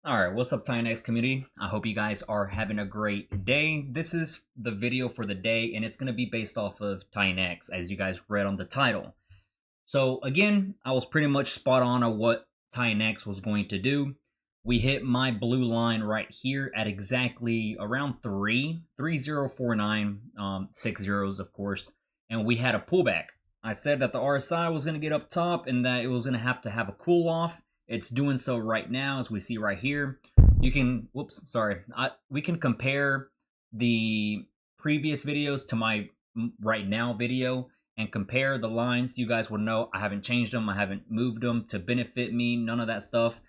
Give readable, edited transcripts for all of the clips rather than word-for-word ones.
All right, what's up, Titanx community? I hope you guys are having a great day. This is the video for the day, and it's going to be based off of Tinx, as you guys read on the title. So again, I was pretty much spot on what Tinx was going to do. We hit my blue line right here at exactly around 3049, 6 zeros, of course, and we had a pullback. I said that the RSI was going to get up top and that it was going to have a cool off. It's doing so right now, as we see right here. You can, we can compare the previous videos to my right now video and compare the lines. You guys will know I haven't changed them. I haven't moved them to benefit me. None of that stuff.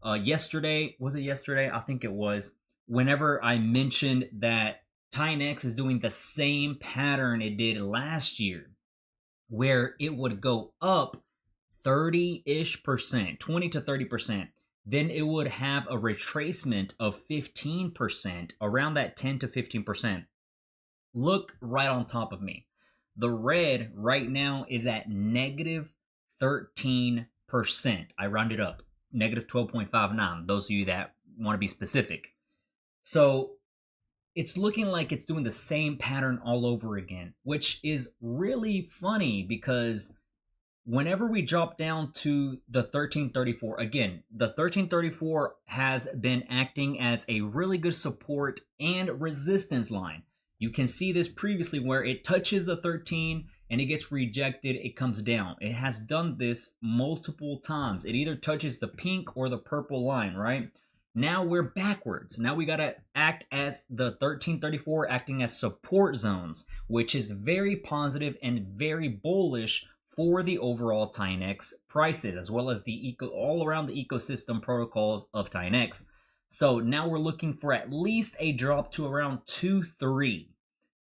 Yesterday, was it yesterday? I think it was. Whenever I mentioned that Tinx is doing the same pattern it did last year, where it would go up 30-ish%, 20 to 30%. Then it would have a retracement of 15%, around that 10 to 15%. Look right on top of me. The red right now is at negative 13%. I rounded up, negative 12.59, those of you that want to be specific. So it's looking like it's doing the same pattern all over again, which is really funny because whenever we drop down to the 1334, again, the 1334 has been acting as a really good support and resistance line. You can see this previously where it touches the 13 and it gets rejected, it comes down. It has done this multiple times. It either touches the pink or the purple line, right? Now we're backwards. Now we got to act as the 1334 acting as support zones, which is very positive and very bullish for the overall Tinx prices, as well as the all around the ecosystem protocols of Tinx. So now we're looking for at least a drop to around 2.3.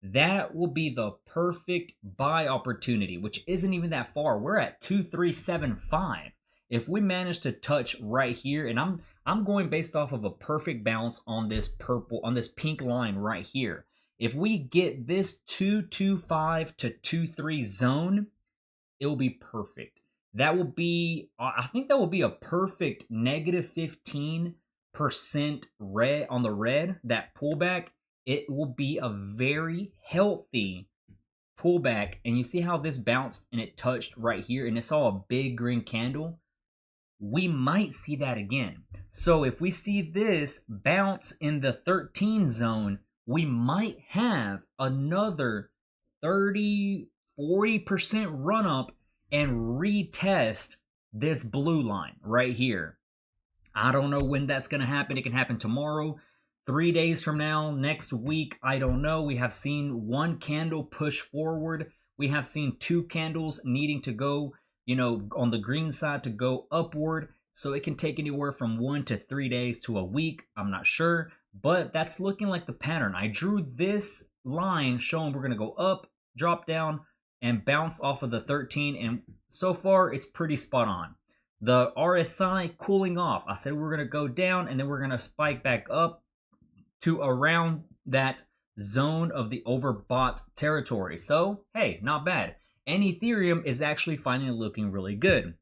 That will be the perfect buy opportunity, which isn't even that far. We're at 2.375. If we manage to touch right here, and I'm going based off of a perfect bounce on this pink line right here. If we get this 2.25 to 2.3 zone, it will be perfect. That will be, I think that will be a perfect negative 15% red on the red, that pullback. It will be a very healthy pullback. And you see how this bounced and it touched right here and it saw a big green candle? We might see that again. So if we see this bounce in the 13 zone, we might have another 40% run up and retest this blue line right here. I don't know when that's going to happen. It can happen tomorrow, 3 days from now, next week. I don't know. We have seen one candle push forward. We have seen two candles needing to go, on the green side to go upward. So it can take anywhere from 1 to 3 days to a week. I'm not sure, but that's looking like the pattern. I drew this line showing we're going to go up, drop down, and bounce off of the 13, and so far it's pretty spot on. The RSI cooling off. I said we're going to go down and then we're going to spike back up to around that zone of the overbought territory. So, hey, not bad. And Ethereum is actually finally looking really good.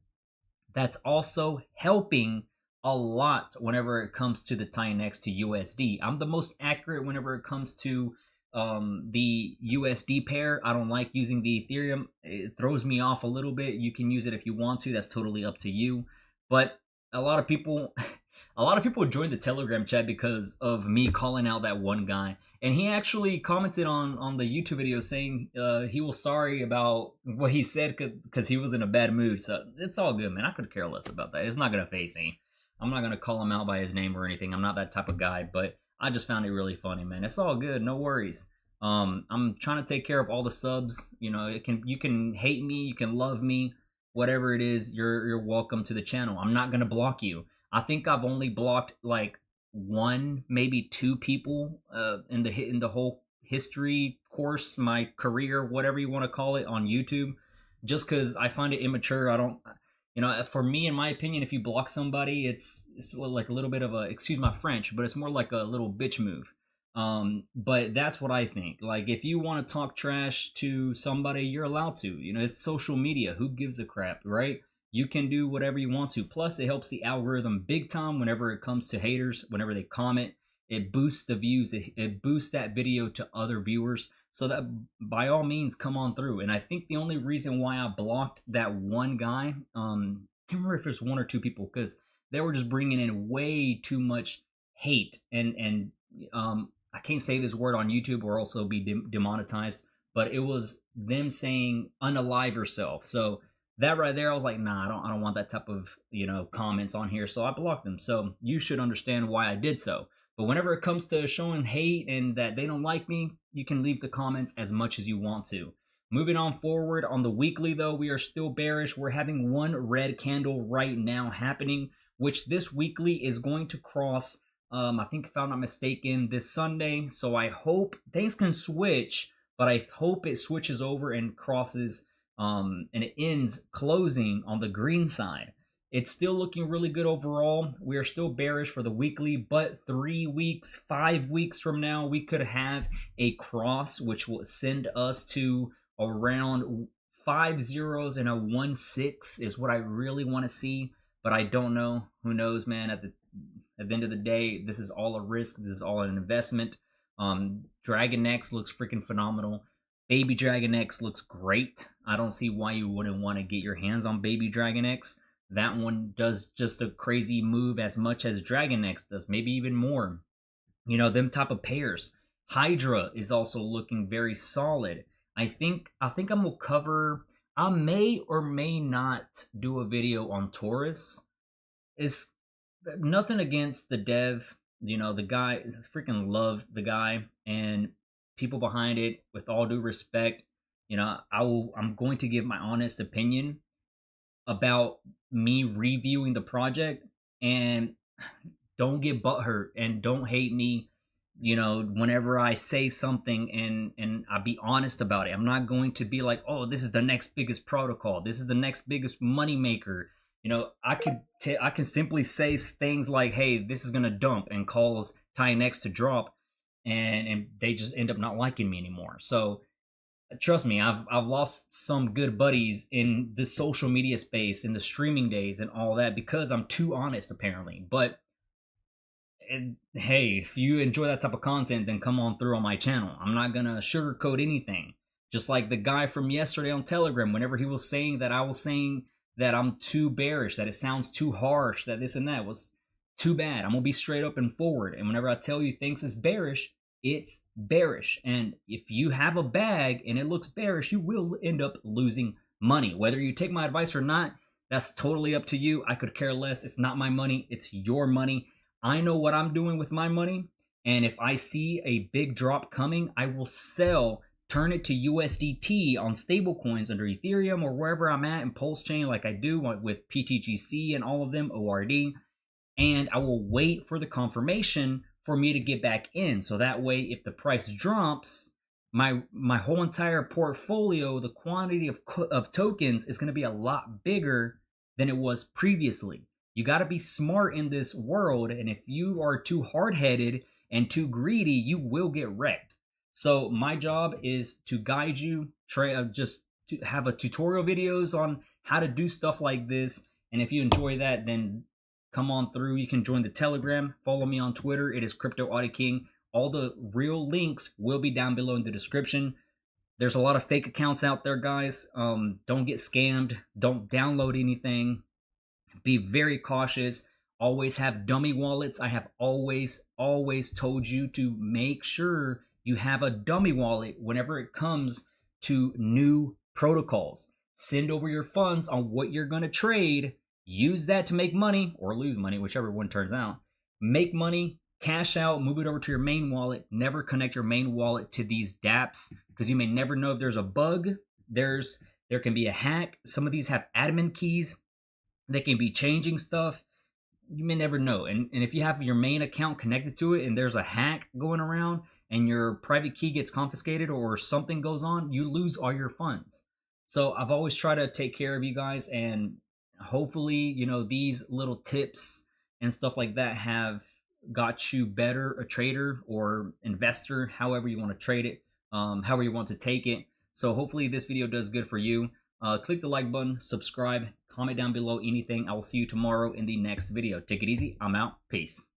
That's also helping a lot whenever it comes to the Tinx to USD. I'm the most accurate whenever it comes to the USD pair. I don't like using the Ethereum. It throws me off a little bit. You can use it if you want to. That's totally up to you. But a lot of people joined the Telegram chat because of me calling out that one guy. And he actually commented on the YouTube video saying he was sorry about what he said because he was in a bad mood. So it's all good, man. I could care less about that. It's not going to faze me. I'm not going to call him out by his name or anything. I'm not that type of guy, but I just found it really funny, man. It's all good, no worries. I'm trying to take care of all the subs. You can hate me, you can love me, whatever it is. You're welcome to the channel. I'm not gonna block you. I think I've only blocked like one, maybe two people in the whole history course, my career, whatever you want to call it, on YouTube, just because I find it immature. I don't. For me, in my opinion, if you block somebody, it's like a little bit of a, excuse my French, but it's more like a little bitch move. But that's what I think. Like, if you want to talk trash to somebody, you're allowed to. It's social media. Who gives a crap, right? you can do whatever you want to. Plus, it helps the algorithm big time whenever it comes to haters. Whenever they comment, it boosts the views. It boosts that video to other viewers. So that by all means, come on through. And I think the only reason why I blocked that one guy, can't remember if there's one or two people, because they were just bringing in way too much hate. And I can't say this word on YouTube or also be demonetized, but it was them saying unalive yourself. So that right there, I was like, nah, I don't want that type of, comments on here. So I blocked them. So you should understand why I did so. But whenever it comes to showing hate and that they don't like me, you can leave the comments as much as you want to. Moving on forward on the weekly, though, we are still bearish. We're having one red candle right now happening, which this weekly is going to cross, I think if I'm not mistaken, this Sunday. So I hope things can switch, but I hope it switches over and crosses and it ends closing on the green side. It's still looking really good overall. We are still bearish for the weekly, but 3 weeks, 5 weeks from now, we could have a cross, which will send us to around 5 zeros and a 1 6 is what I really want to see. But I don't know. Who knows, man? At the end of the day, this is all a risk. This is all an investment. Dragon X looks freaking phenomenal. Baby Dragon X looks great. I don't see why you wouldn't want to get your hands on Baby Dragon X. That one does just a crazy move as much as Dragon X does, maybe even more. Them type of pairs. Hydra is also looking very solid. I think I'm gonna cover. I may or may not do a video on Taurus. It's nothing against the dev. The guy, freaking love the guy and people behind it. With all due respect, I'm going to give my honest opinion about me reviewing the project, and don't get butthurt and don't hate me whenever I say something and I be honest about it. I'm not going to be like, oh, this is the next biggest protocol, this is the next biggest money maker. I can simply say things like, hey, this is gonna dump, and cause Tinx to drop, and they just end up not liking me anymore. So trust me, I've lost some good buddies in the social media space, in the streaming days and all that, because I'm too honest, apparently. But hey, if you enjoy that type of content, then come on through on my channel. I'm not gonna sugarcoat anything. Just like the guy from yesterday on Telegram, whenever he was saying that I was saying that I'm too bearish, that it sounds too harsh, that this and that, was too bad. I'm gonna be straight up and forward. And whenever I tell you things is bearish, it's bearish. And if you have a bag and it looks bearish, you will end up losing money. Whether you take my advice or not, that's totally up to you. I could care less. It's not my money, it's your money. I know what I'm doing with my money, and if I see a big drop coming, I will sell, turn it to USDT on stablecoins under Ethereum or wherever I'm at in Pulse Chain, like I do with PTGC and all of them, ORD, and I will wait for the confirmation for me to get back in. So that way, if the price drops, my whole entire portfolio, the quantity of tokens is going to be a lot bigger than it was previously. You got to be smart in this world, and if you are too hard-headed and too greedy, you will get wrecked. So my job is to guide you, just to have a tutorial videos on how to do stuff like this. And if you enjoy that, then come on through. You can join the Telegram. Follow me on Twitter. It is CryptoAudiKing. All the real links will be down below in the description. There's a lot of fake accounts out there, guys. Don't get scammed. Don't download anything. Be very cautious. Always have dummy wallets. I have always told you to make sure you have a dummy wallet whenever it comes to new protocols. Send over your funds on what you're going to trade. Use that to make money or lose money, whichever one turns out. Make money, cash out, move it over to your main wallet. Never connect your main wallet to these dApps, because you may never know if there's a bug. There can be a hack. Some of these have admin keys. They can be changing stuff. You may never know. And if you have your main account connected to it and there's a hack going around and your private key gets confiscated or something goes on, you lose all your funds. So I've always tried to take care of you guys, and hopefully, these little tips and stuff like that have got you better, a trader or investor, however you want to trade it, however you want to take it. So hopefully this video does good for you. Click the like button, subscribe, comment down below anything. I will see you tomorrow in the next video. Take it easy. I'm out. Peace.